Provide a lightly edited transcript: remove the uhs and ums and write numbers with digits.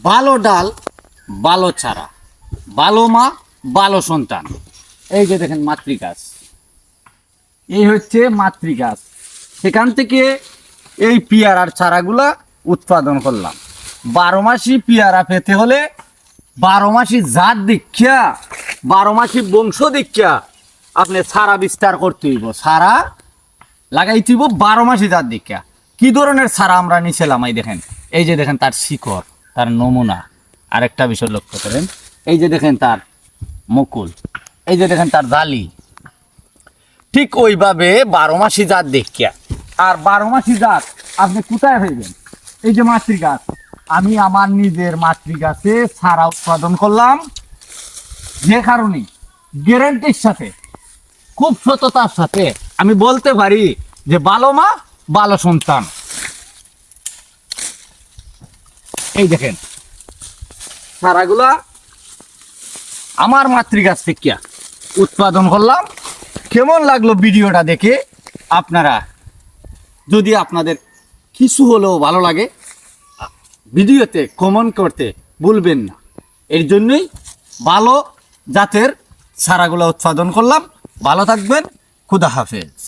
ভালো ডাল, ভালো চারা, ভালো মা, ভালো সন্তান। এই যে দেখেন মাতৃগাছ, এই হচ্ছে মাতৃগাছ। সেখান থেকে এই পেয়ারার চারাগুলা উৎপাদন করলাম। 12 মাসি পেয়ারা পেতে হলে 12 মাসি জাত দীক্ষা, 12 মাসি বংশ দীক্ষা আপনি চারা বিস্তার করতে হইব, চারা লাগাইতে হইব 12 মাসি জাত দীক্ষা। কি ধরনের চারা আমরা নিছিলাম এই দেখেন, এই যে দেখেন তার শিকড়, তার নমুনা। আরেকটা বিষয় লক্ষ্য করেন, এই যে দেখেন তার মুকুল, এই যে দেখেন তার জালি। ঠিক ওইভাবে 12 মাসি জাত দেখিয়া। আর 12 মাসি জাত আপনি কোথায় হইবেন? এই যে মাতৃগাছ, আমি আমার নিজের মাতৃগাছে চারা উৎপাদন করলাম, যে কারণে গ্যারান্টির সাথে, খুব সততার সাথে আমি বলতে পারি যে ভালো মা, ভালো সন্তান। এই দেখেন চারাগুলা আমার মাতৃগাছ থেকে উৎপাদন করলাম। কেমন লাগলো ভিডিওটা দেখে? আপনারা যদি আপনাদের কিছু হলেও ভালো লাগে, ভিডিওতে কমেন্ট করতে ভুলবেন না। এর জন্যই ভালো জাতের চারাগুলো উৎপাদন করলাম। ভালো থাকবেন, খুদা হাফেজ।